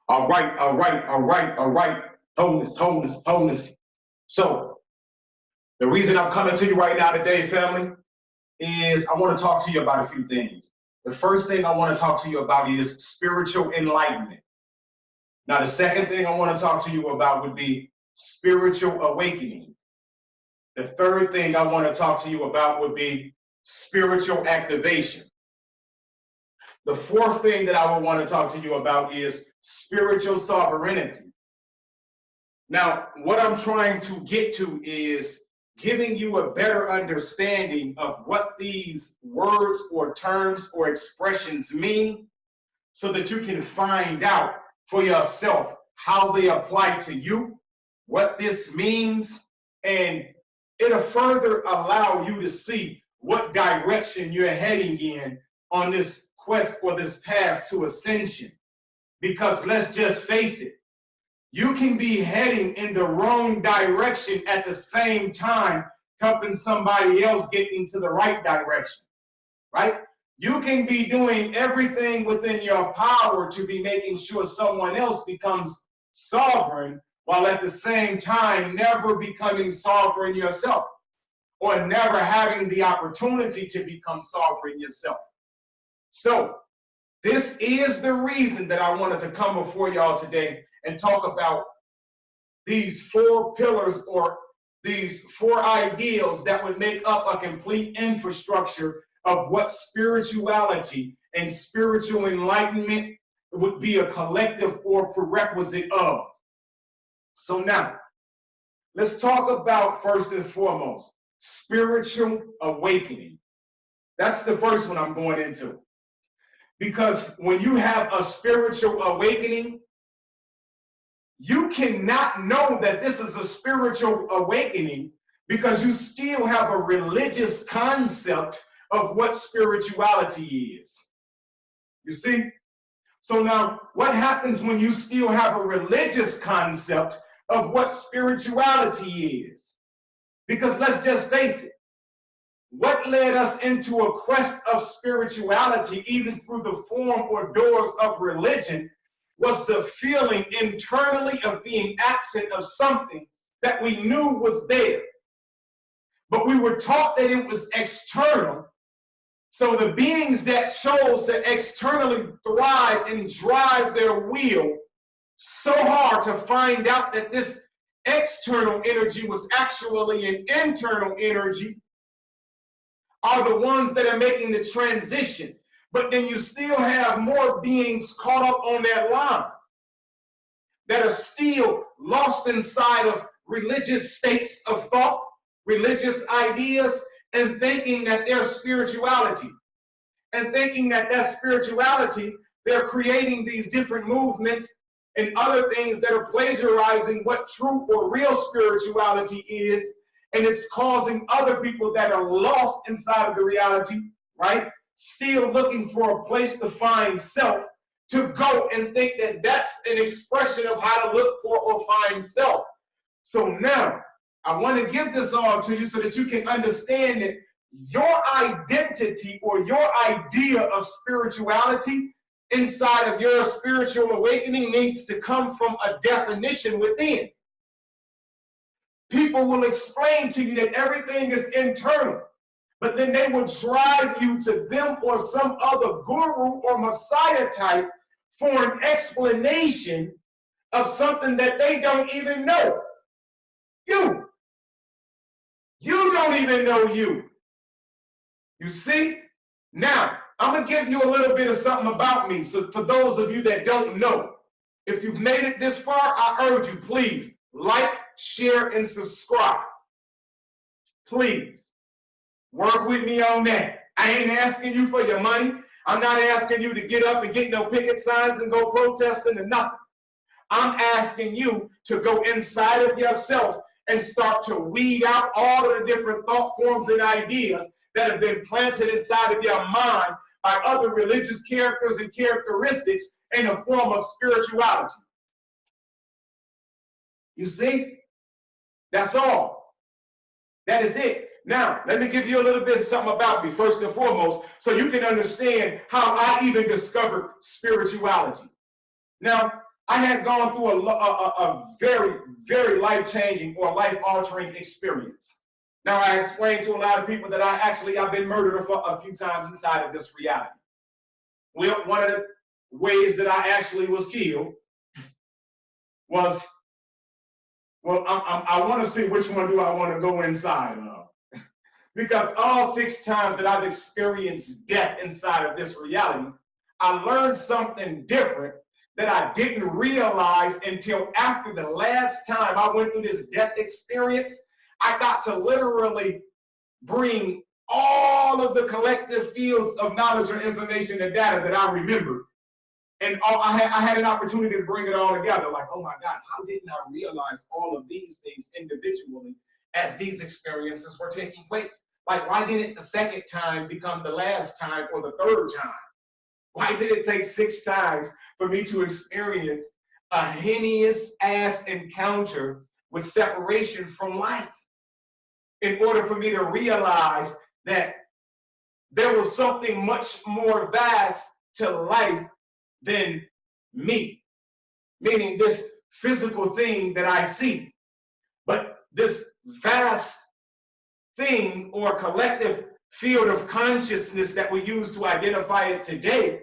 All right, all right, all right, all right. Wholeness, wholeness, wholeness. So the reason I'm coming to you right now today, family, is I want to talk to you about a few things. The first thing I want to talk to you about is spiritual enlightenment. Now, the second thing I want to talk to you about would be spiritual awakening. The third thing I want to talk to you about would be spiritual activation. The fourth thing that I would want to talk to you about is spiritual sovereignty. Now, what I'm trying to get to is giving you a better understanding of what these words or terms or expressions mean so that you can find out for yourself how they apply to you, what this means, and it'll further allow you to see what direction you're heading in on this quest or this path to ascension. Because let's just face it, you can be heading in the wrong direction at the same time helping somebody else get into the right direction, right? You can be doing everything within your power to be making sure someone else becomes sovereign while at the same time never becoming sovereign yourself or never having the opportunity to become sovereign yourself. So this is the reason that I wanted to come before y'all today and talk about these four pillars or these four ideals that would make up a complete infrastructure of what spirituality and spiritual enlightenment would be a collective or prerequisite of. So now, let's talk about first and foremost, spiritual awakening. That's the first one I'm going into. Because when you have a spiritual awakening, you cannot know that this is a spiritual awakening because you still have a religious concept of what spirituality is. You see? So now, what happens when you still have a religious concept of what spirituality is? Because let's just face it, what led us into a quest of spirituality, even through the form or doors of religion, was the feeling internally of being absent of something that we knew was there. But we were taught that it was external. So the beings that chose to externally thrive and drive their wheel so hard to find out that this external energy was actually an internal energy are the ones that are making the transition. But then you still have more beings caught up on that line that are still lost inside of religious states of thought, religious ideas, and thinking that their spirituality, and thinking that that spirituality, they're creating these different movements and other things that are plagiarizing what true or real spirituality is, and it's causing other people that are lost inside of the reality, right, still looking for a place to find self, to go and think that that's an expression of how to look for or find self. So now, I want to give this all to you so that you can understand that your identity or your idea of spirituality inside of your spiritual awakening needs to come from a definition within. People will explain to you that everything is internal, but then they will drive you to them or some other guru or messiah type for an explanation of something that they don't even know. You don't even know you. You see? Now, I'm going to give you a little bit of something about me. So for those of you that don't know, if you've made it this far, I urge you, please, like, share, and subscribe. Please, work with me on that. I ain't asking you for your money. I'm not asking you to get up and get no picket signs and go protesting or nothing. I'm asking you to go inside of yourself and start to weed out all of the different thought forms and ideas that have been planted inside of your mind by other religious characters and characteristics in the form of spirituality. You see? That's all. That is it. Now, let me give you a little bit of something about me, first and foremost, so you can understand how I even discovered spirituality. Now, I had gone through a very, very life-changing or life-altering experience. Now, I explained to a lot of people that I've been murdered a few times inside of this reality. Well, one of the ways that I actually was killed was, well, I want to see which one do I want to go inside of. Because all 6 times that I've experienced death inside of this reality, I learned something different that I didn't realize until after the last time I went through this death experience. I got to literally bring all of the collective fields of knowledge or information and data that I remembered. And I had an opportunity to bring it all together. Like, oh my God, how didn't I realize all of these things individually as these experiences were taking place? Like, why didn't the second time become the last time or the third time? Why did it take 6 times for me to experience a heinous ass encounter with separation from life in order for me to realize that there was something much more vast to life than me, meaning this physical thing that I see, but this vast thing or collective field of consciousness that we use to identify it today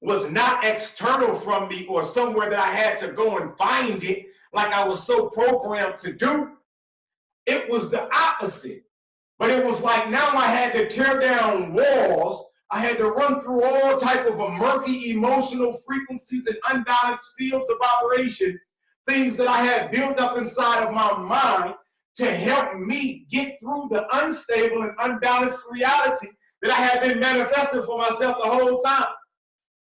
was not external from me or somewhere that I had to go and find it like I was so programmed to do. It was the opposite. But it was like now I had to tear down walls. I had to run through all type of murky emotional frequencies and unbalanced fields of operation, things that I had built up inside of my mind to help me get through the unstable and unbalanced reality that I had been manifesting for myself the whole time.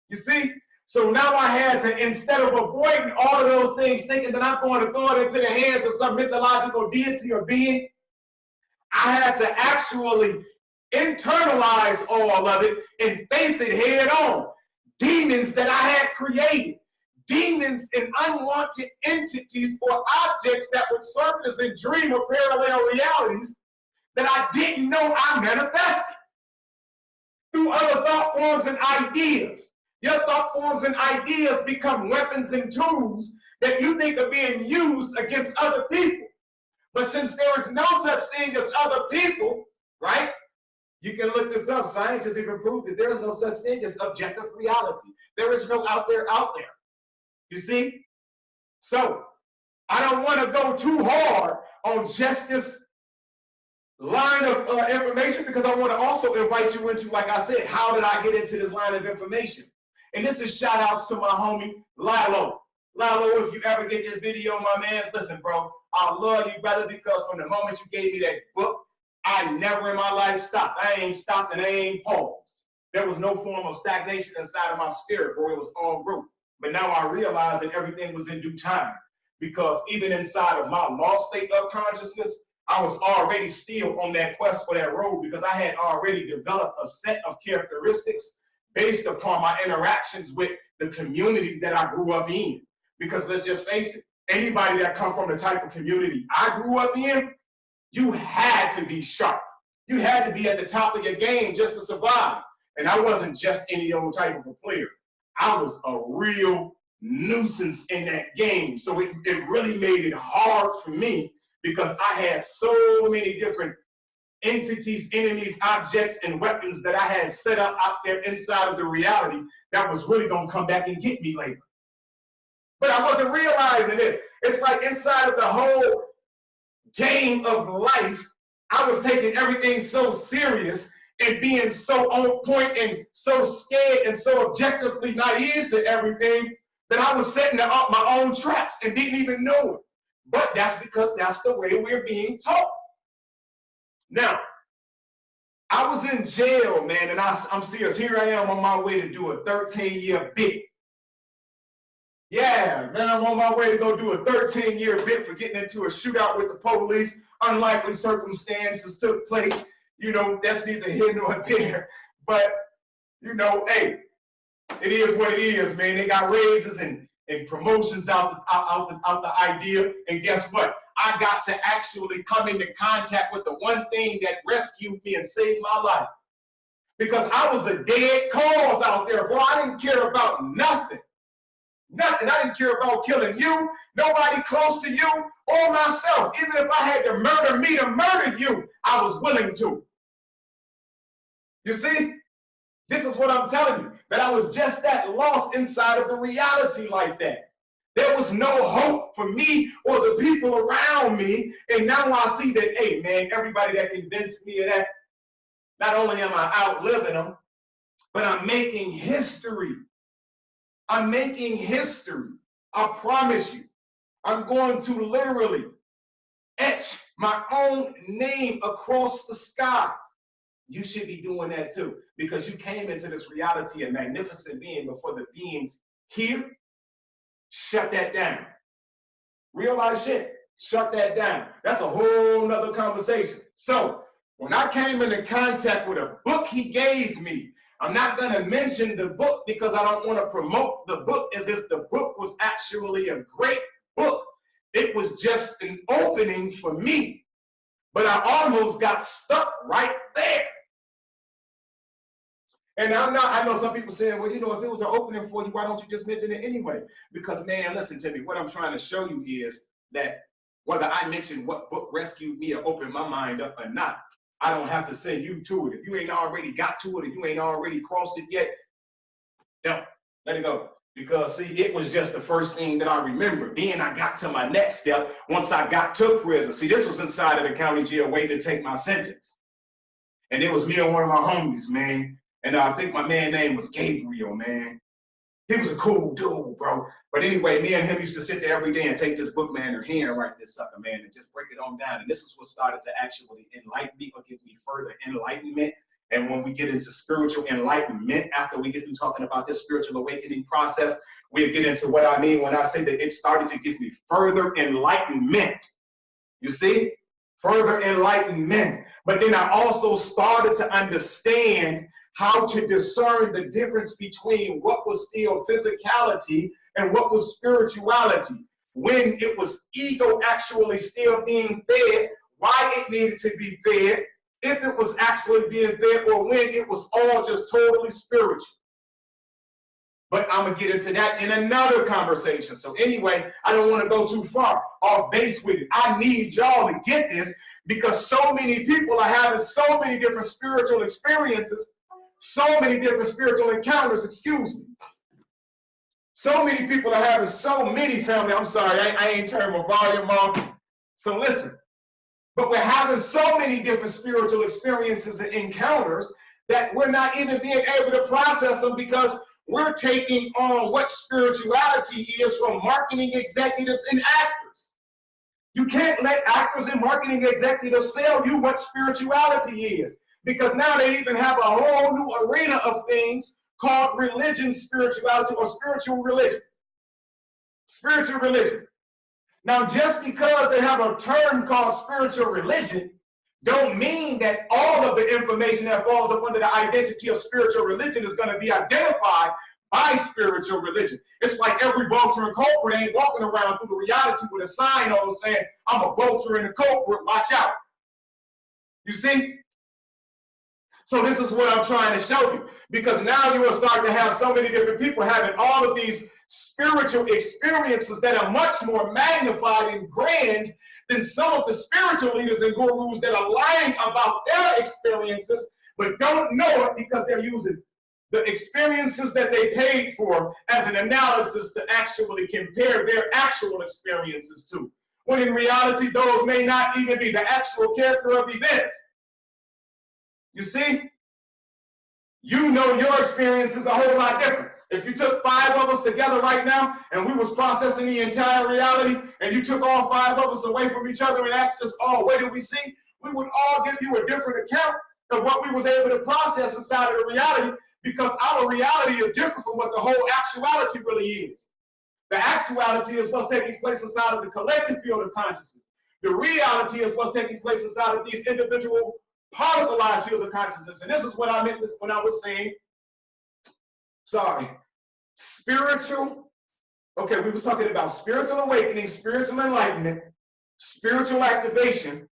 You see? So now I had to, instead of avoiding all of those things, thinking that I'm going to throw it into the hands of some mythological deity or being, I had to actually internalize all of it and face it head on. Demons that I had created, demons and unwanted entities or objects that would surface and dream of parallel realities that I didn't know I manifested through other thought forms and ideas. Your thought forms and ideas become weapons and tools that you think are being used against other people. But since there is no such thing as other people, right? You can look this up. Scientists even proved that there is no such thing as objective reality. There is no out there. You see? So I don't want to go too hard on just this line of information because I want to also invite you into, like I said, how did I get into this line of information? And this is shout outs to my homie, Lilo. Lilo, if you ever get this video, my man, listen, bro, I love you, brother, because from the moment you gave me that book, I never in my life stopped. I ain't stopped and I ain't paused. There was no form of stagnation inside of my spirit, bro. It was all growth. But now I realize that everything was in due time because even inside of my lost state of consciousness, I was already still on that quest for that road because I had already developed a set of characteristics based upon my interactions with the community that I grew up in. Because let's just face it, anybody that come from the type of community I grew up in, you had to be sharp. You had to be at the top of your game just to survive. And I wasn't just any old type of a player. I was a real nuisance in that game. So it really made it hard for me because I had so many different entities, enemies, objects, and weapons that I had set up out there inside of the reality that was really going to come back and get me later. But I wasn't realizing this. It's like inside of the whole game of life, I was taking everything so serious and being so on point and so scared and so objectively naive to everything that I was setting up my own traps and didn't even know it. But that's because that's the way we're being taught. Now, I was in jail, man, and I'm serious. Here I am on my way to do a 13-year bid. Yeah, man, I'm on my way to go do a 13-year bid for getting into a shootout with the police. Unlikely circumstances took place. You know, that's neither here nor there. But, you know, hey, it is what it is, man. They got raises and promotions out the idea. And guess what? I got to actually come into contact with the one thing that rescued me and saved my life. Because I was a dead cause out there, bro. I didn't care about nothing. Nothing. I didn't care about killing you, nobody close to you, or myself. Even if I had to murder me to murder you, I was willing to. You see? This is what I'm telling you, that I was just that lost inside of the reality like that. There was no hope for me or the people around me. And now I see that, hey, man, everybody that convinced me of that, not only am I outliving them, but I'm making history. I'm making history. I promise you. I'm going to literally etch my own name across the sky. You should be doing that too, because you came into this reality, a magnificent being, before the beings here. Shut that down. Realize shit. Shut that down. That's a whole nother conversation. So when I came into contact with a book he gave me, I'm not going to mention the book because I don't want to promote the book as if the book was actually a great book. It was just an opening for me. But I almost got stuck right there. And I know some people saying, well, you know, if it was an opening for you, why don't you just mention it anyway? Because, man, listen to me. What I'm trying to show you is that whether I mention what book rescued me or opened my mind up or not, I don't have to send you to it. If you ain't already got to it, if you ain't already crossed it yet, no, let it go. Because, see, it was just the first thing that I remember. Then I got to my next step once I got to prison. See, this was inside of the county jail waiting to take my sentence. And it was me and one of my homies, man. And I think my man's name was Gabriel, man. He was a cool dude, bro. But anyway, me and him used to sit there every day and take this book, man, and handwrite this sucker, man, and just break it on down. And this is what started to actually enlighten me or give me further enlightenment. And when we get into spiritual enlightenment, after we get through talking about this spiritual awakening process, we'll get into what I mean when I say that it started to give me further enlightenment. You see? Further enlightenment. But then I also started to understand how to discern the difference between what was still physicality and what was spirituality. When it was ego actually still being fed, why it needed to be fed, if it was actually being fed, or when it was all just totally spiritual. But I'm going to get into that in another conversation. So anyway, I don't want to go too far off base with it. I need y'all to get this because so many people are having so many different spiritual experiences, so many different spiritual encounters, excuse me. So many people are having so many family. I'm sorry, I ain't turned my volume on. So listen, but we're having so many different spiritual experiences and encounters that we're not even being able to process them because we're taking on what spirituality is from marketing executives and actors. You can't let actors and marketing executives sell you what spirituality is, because now they even have a whole new arena of things called religion, spirituality, or spiritual religion. Spiritual religion. Now, just because they have a term called spiritual religion, don't mean that all of the information that falls up under the identity of spiritual religion is going to be identified by spiritual religion. It's like every vulture and culprit ain't walking around through the reality with a sign on saying, I'm a vulture and a culprit, watch out. You see? So this is what I'm trying to show you, because now you will start to have so many different people having all of these spiritual experiences that are much more magnified and grand than some of the spiritual leaders and gurus that are lying about their experiences, but don't know it because they're using the experiences that they paid for as an analysis to actually compare their actual experiences to, when in reality, those may not even be the actual character of events. You see? You know your experience is a whole lot different. If you took 5 of us together right now and we was processing the entire reality and you took all 5 of us away from each other and asked us all, what did we see? We would all give you a different account of what we was able to process inside of the reality, because our reality is different from what the whole actuality really is. The actuality is what's taking place inside of the collective field of consciousness. The reality is what's taking place inside of these individual particleized fields of consciousness. And this is what I meant when I was saying, spiritual, okay, we was talking about spiritual awakening, spiritual enlightenment, spiritual activation,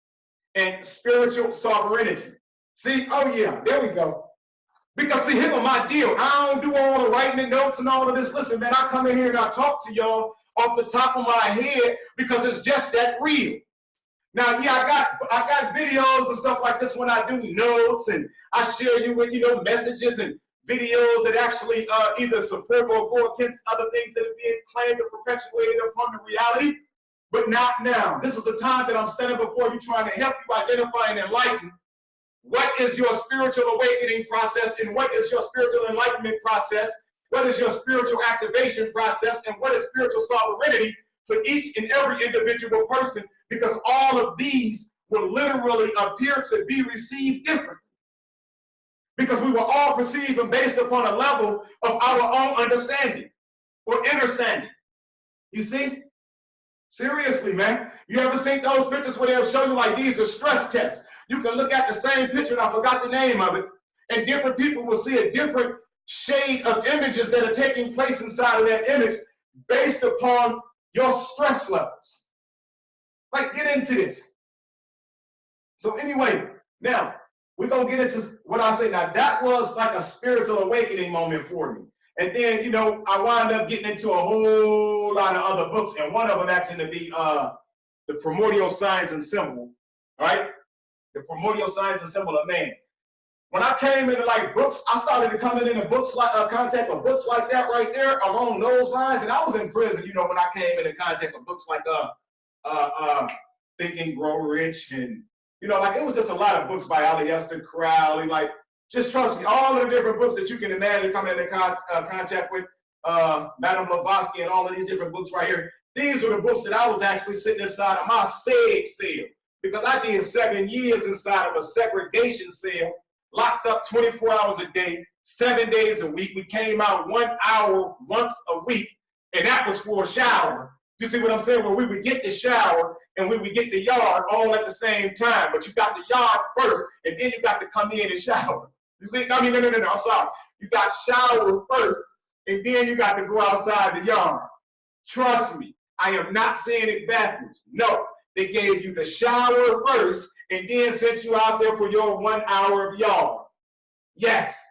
and spiritual sovereignty. See, oh yeah, there we go. Because see, here's my deal. I don't do all the writing and notes and all of this. Listen, man, I come in here and I talk to y'all off the top of my head because it's just that real. Now, yeah, I got videos and stuff like this when I do notes, and I share you with, messages and videos that actually either support or go against other things that are being claimed or perpetuated upon the reality. But not now. This is a time that I'm standing before you trying to help you identify and enlighten what is your spiritual awakening process and what is your spiritual enlightenment process, what is your spiritual activation process, and what is spiritual sovereignty for each and every individual person, because all of these will literally appear to be received differently. Because we will all perceive them based upon a level of our own understanding or understanding. You see? Seriously, man. You ever seen those pictures where they'll show you like these are stress tests? You can look at the same picture, and I forgot the name of it, and different people will see a different shade of images that are taking place inside of that image based upon your stress levels. Like, get into this. So anyway, now, we're going to get into what I say. Now, that was like a spiritual awakening moment for me. And then, I wound up getting into a whole lot of other books, and one of them happened to be The Primordial Signs and Symbol, right? The Primordial Signs and Symbol of Man. When I came into like books, I started to come into books like contact with books like that right there along those lines. And I was in prison, when I came into contact with books like Think and Grow Rich, and like it was just a lot of books by Aleister Crowley. Like, just trust me, all of the different books that you can imagine coming into contact with, Madame Blavatsky and all of these different books right here. These were the books that I was actually sitting inside of my SEG cell, because I did 7 years inside of a segregation cell, locked up 24 hours a day, 7 days a week. We came out 1 hour once a week, and that was for a shower. You see what I'm saying? Where we would get the shower and we would get the yard all at the same time. But you got the yard first, and then you got to come in and shower. You see? No, I'm sorry. You got shower first, and then you got to go outside the yard. Trust me, I am not saying it backwards. No, they gave you the shower first, and then sent you out there for your 1 hour of yard. Yes,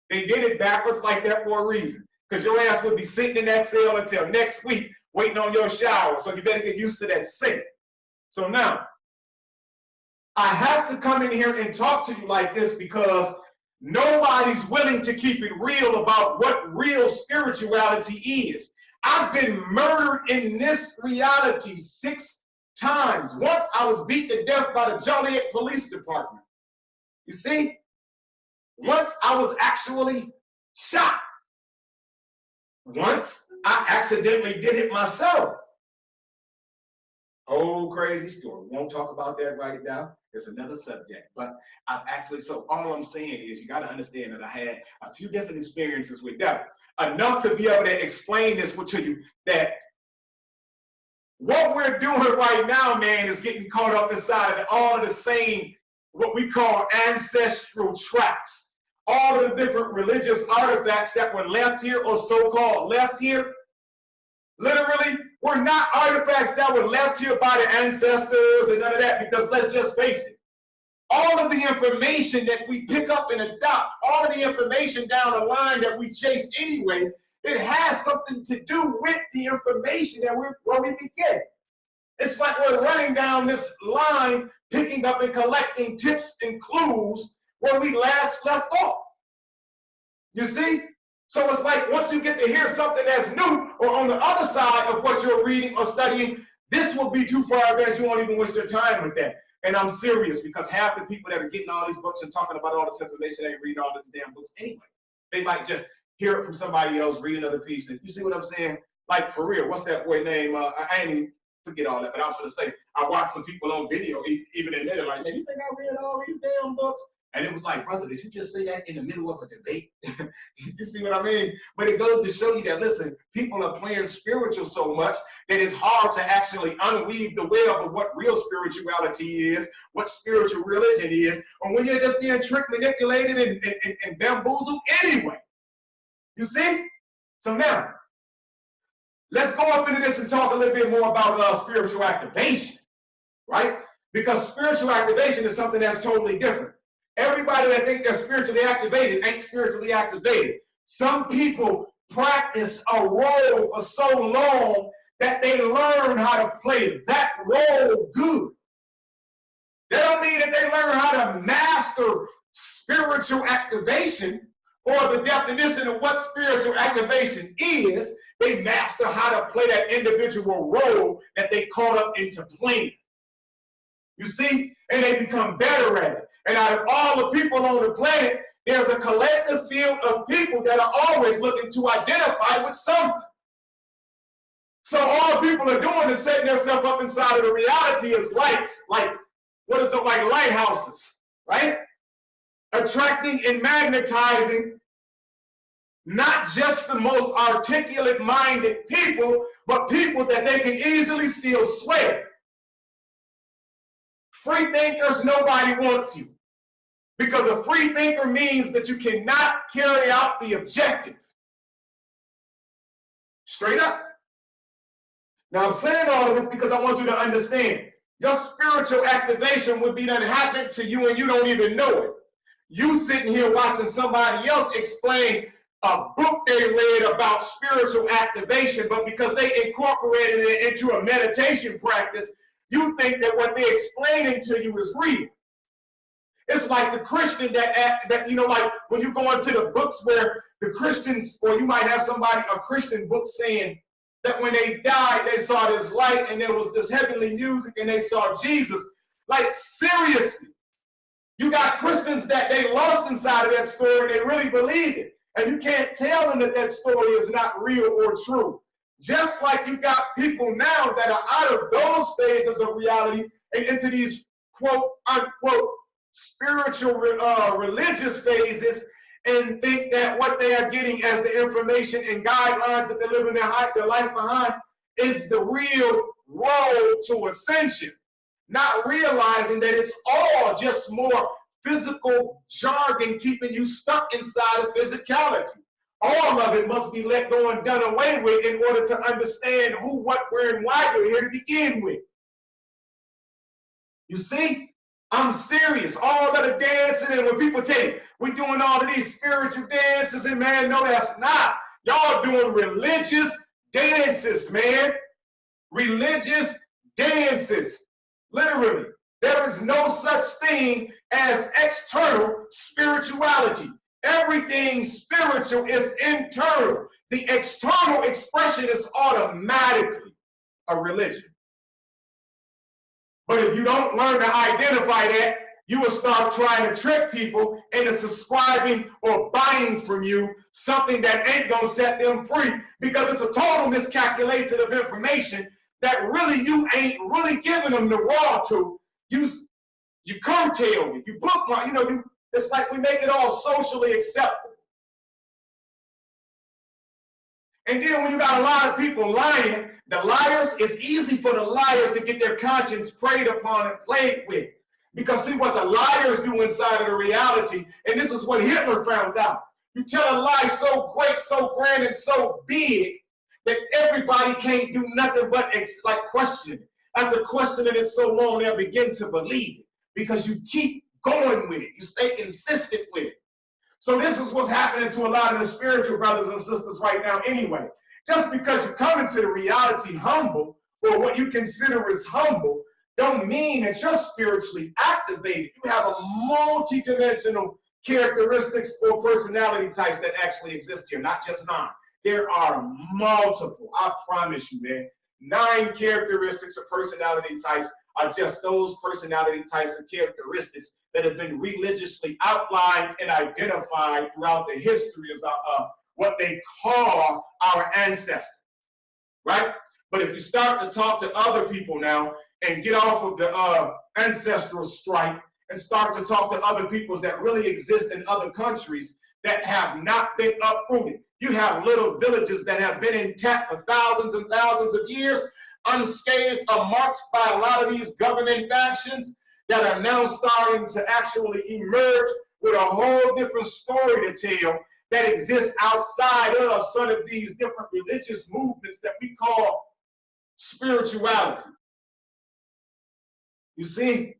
they did it backwards like that for a reason, because your ass would be sitting in that cell until next week waiting on your shower. So you better get used to that sink. So now, I have to come in here and talk to you like this because nobody's willing to keep it real about what real spirituality is. I've been murdered in this reality 6 times. Once I was beat to death by the Joliet Police Department. You see? Once I was actually shot. Once I accidentally did it myself. Oh, crazy story. We won't talk about that right now. It's another subject. But I've actually, so all I'm saying is you got to understand that I had a few different experiences with that. Enough to be able to explain this to you, that what we're doing right now, man, is getting caught up inside of all of the same, what we call ancestral traps. All of the different religious artifacts that were left here, or so-called left here, literally, were not artifacts that were left here by the ancestors and none of that, because let's just face it, all of the information that we pick up and adopt, all of the information down the line that we chase anyway, it has something to do with the information that where we begin. It's like we're running down this line, picking up and collecting tips and clues where we last left off. You see? So it's like once you get to hear something that's new, or on the other side of what you're reading or studying, this will be too far advanced. You won't even waste your time with that. And I'm serious, because half the people that are getting all these books and talking about all this information ain't reading all these damn books anyway. They might just hear it from somebody else, read another piece. And you see what I'm saying? Like, for real, what's that boy name? I ain't even forget all that, but I was going to say, I watched some people on video, even in there, like, man, you think I read all these damn books? And it was like, brother, did you just say that in the middle of a debate? You see what I mean? But it goes to show you that, listen, people are playing spiritual so much that it's hard to actually unweave the web of what real spirituality is, what spiritual religion is, or when you're just being tricked, manipulated, and bamboozled anyway. You see? So now, let's go up into this and talk a little bit more about spiritual activation, right? Because spiritual activation is something that's totally different. Everybody that think they're spiritually activated ain't spiritually activated. Some people practice a role for so long that they learn how to play that role good. That don't mean that they learn how to master spiritual activation or the definition of what spiritual activation is. They master how to play that individual role that they caught up into playing. You see? And they become better at it. And out of all the people on the planet, there's a collective field of people that are always looking to identify with something. So all people are doing is setting themselves up inside of the reality as lights, like, what is it, like lighthouses, right? Attracting and magnetizing not just the most articulate-minded people, but people that they can easily still sway. Free thinkers, nobody wants you. Because a free thinker means that you cannot carry out the objective. Straight up. Now, I'm saying all of this because I want you to understand. Your spiritual activation would be done happen to you and you don't even know it. You sitting here watching somebody else explain a book they read about spiritual activation, but because they incorporated it into a meditation practice, you think that what they're explaining to you is real. It's like the Christian that you know, like when you go into the books where the Christians, or you might have somebody, a Christian book saying that when they died, they saw this light and there was this heavenly music and they saw Jesus. Like, seriously, you got Christians that they lost inside of that story, they really believe it. And you can't tell them that that story is not real or true. Just like you got people now that are out of those phases of reality and into these quote unquote spiritual religious phases, and think that what they are getting as the information and guidelines that they're living their life behind is the real road to ascension, not realizing that it's all just more physical jargon keeping you stuck inside of physicality. All of it must be let go and done away with in order to understand who, what, where, and why you're here to begin with. You see? I'm serious. All of the dancing, and when people tell you, we're doing all of these spiritual dances, and man, no, that's not. Y'all doing religious dances, man. Religious dances. Literally. There is no such thing as external spirituality. Everything spiritual is internal. The external expression is automatically a religion. But if you don't learn to identify that, you will start trying to trick people into subscribing or buying from you something that ain't going to set them free, because it's a total miscalculation of information that really you ain't really giving them the raw to. You curtail it, you bookmark, it's like we make it all socially acceptable. And then when you got a lot of people lying, the liars, it's easy for the liars to get their conscience preyed upon and played with. Because see what the liars do inside of the reality, and this is what Hitler found out. You tell a lie so great, so grand, and so big that everybody can't do nothing but question it. After questioning it so long, they'll begin to believe it. Because you keep going with it. You stay consistent with it. So this is what's happening to a lot of the spiritual brothers and sisters right now anyway. Just because you come into the reality humble, or what you consider as humble, don't mean that you're spiritually activated. You have a multi-dimensional characteristics or personality types that actually exist here, not just 9. There are multiple, I promise you, man. 9 characteristics or personality types are just those personality types and characteristics that have been religiously outlined and identified throughout the history as what they call our ancestors, right? But if you start to talk to other people now and get off of the ancestral strike and start to talk to other peoples that really exist in other countries that have not been uprooted. You have little villages that have been intact for thousands and thousands of years, unscathed or marked by a lot of these governing factions that are now starting to actually emerge with a whole different story to tell that exists outside of some of these different religious movements that we call spirituality. You see?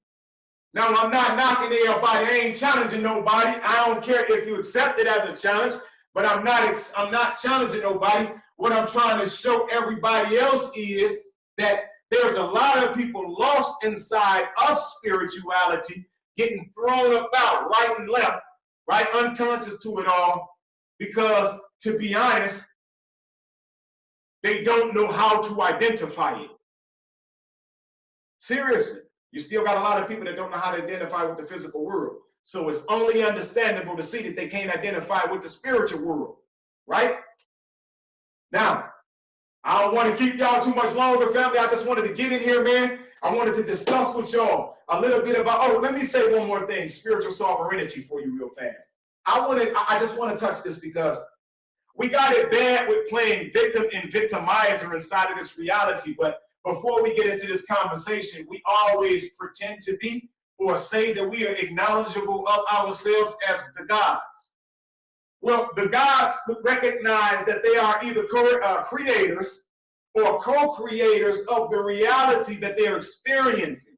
Now, I'm not knocking everybody. I ain't challenging nobody. I don't care if you accept it as a challenge, but I'm not challenging nobody. What I'm trying to show everybody else is that there's a lot of people lost inside of spirituality, getting thrown about right and left, right, unconscious to it all, because, to be honest, they don't know how to identify it. Seriously. You still got a lot of people that don't know how to identify with the physical world. So it's only understandable to see that they can't identify with the spiritual world, right? Now, I don't want to keep y'all too much longer, family. I just wanted to get in here, man. I wanted to discuss with y'all a little bit about, oh, let me say one more thing, spiritual sovereignty for you real fast. I just want to touch this because we got it bad with playing victim and victimizer inside of this reality, but before we get into this conversation, we always pretend to be or say that we are acknowledgeable of ourselves as the gods. Well, the gods recognize that they are either creators or co-creators of the reality that they're experiencing.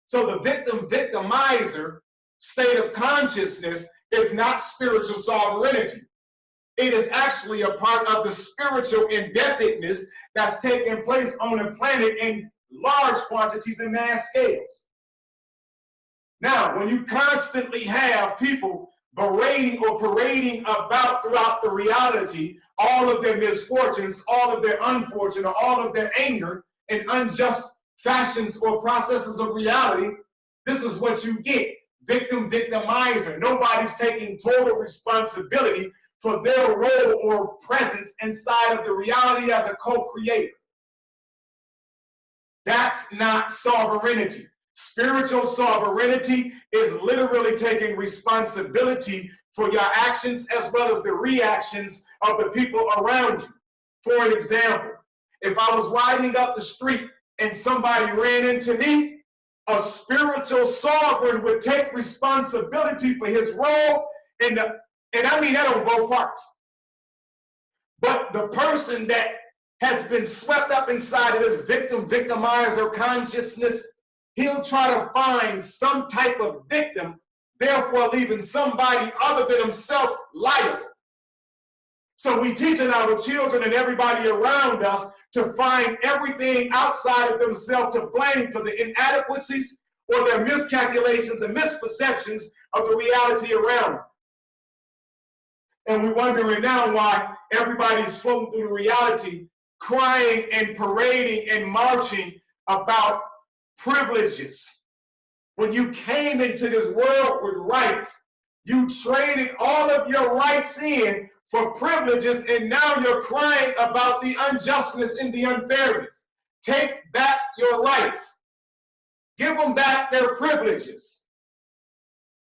So the victim-victimizer state of consciousness is not spiritual sovereignty. It is actually a part of the spiritual indebtedness that's taking place on the planet in large quantities and mass scales. Now, when you constantly have people berating or parading about throughout the reality all of their misfortunes, all of their unfortune, or all of their anger and unjust fashions or processes of reality, this is what you get. Victim-victimizer. Nobody's taking total responsibility for their role or presence inside of the reality as a co-creator. That's not sovereignty. Spiritual sovereignty is literally taking responsibility for your actions as well as the reactions of the people around you. For an example, if I was riding up the street and somebody ran into me, a spiritual sovereign would take responsibility for his role and I mean that on both parts. But the person that has been swept up inside of this victim-victimizer consciousness, he'll try to find some type of victim, therefore leaving somebody other than himself liable. So we teaching our children and everybody around us to find everything outside of themselves to blame for the inadequacies or their miscalculations and misperceptions of the reality around them. And we're wondering now why everybody's floating through the reality, crying and parading and marching about privileges. When you came into this world with rights, you traded all of your rights in for privileges, and now you're crying about the unjustness and the unfairness. Take back your rights. Give them back their privileges.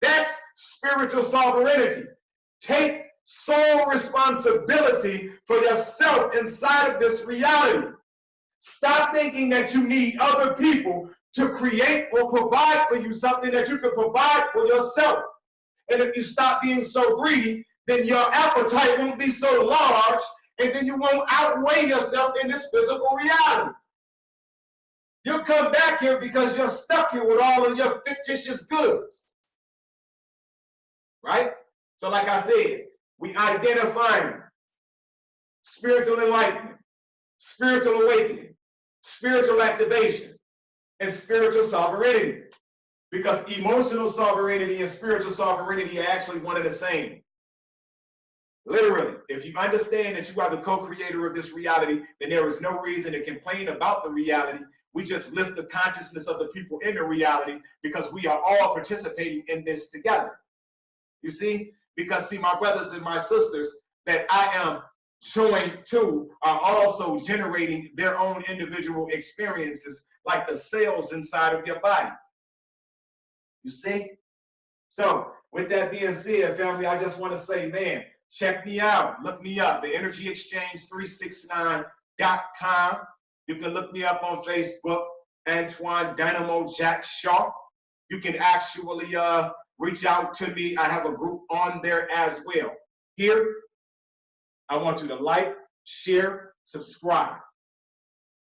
That's spiritual sovereignty. Take sole responsibility for yourself inside of this reality. Stop thinking that you need other people to create or provide for you something that you can provide for yourself. And if you stop being so greedy, then your appetite won't be so large, and then you won't outweigh yourself in this physical reality. You'll come back here because you're stuck here with all of your fictitious goods. Right? So like I said, we identify spiritual enlightenment, spiritual awakening, spiritual activation, and spiritual sovereignty. Because emotional sovereignty and spiritual sovereignty are actually one and the same. Literally, if you understand that you are the co-creator of this reality, then there is no reason to complain about the reality. We just lift the consciousness of the people in the reality because we are all participating in this together. You see? Because, see, my brothers and my sisters that I am joined to are also generating their own individual experiences like the cells inside of your body. You see? So, with that being said, family, I just want to say, man, check me out. Look me up. The EnergyExchange369.com. You can look me up on Facebook, Antoine Dynamo Jakk Sharp. You can actually reach out to me. I have a group on there as well. Here, I want you to like, share, subscribe.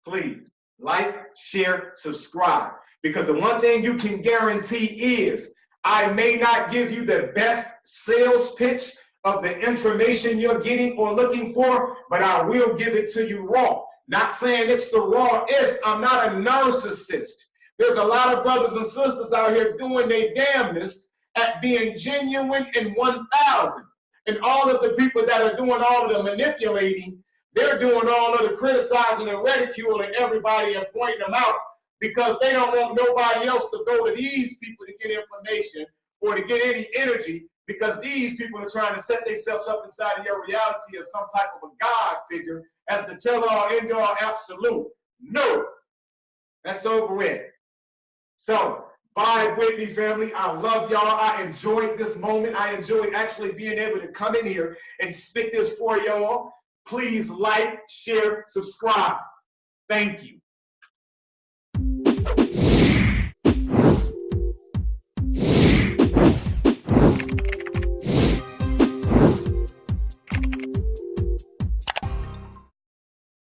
Please, like, share, subscribe. Because the one thing you can guarantee is I may not give you the best sales pitch of the information you're getting or looking for, but I will give it to you raw. Not saying it's the rawest. I'm not a narcissist. There's a lot of brothers and sisters out here doing their damnedest at being genuine in 1,000. And all of the people that are doing all of the manipulating, they're doing all of the criticizing and ridiculing everybody and pointing them out because they don't want nobody else to go to these people to get information or to get any energy, because these people are trying to set themselves up inside of your reality as some type of a God figure, as the tell-all, end-all, absolute. No, that's over with. So, vibe with me, family. I love y'all. I enjoyed this moment. I enjoyed actually being able to come in here and spit this for y'all. Please like, share, subscribe. Thank you.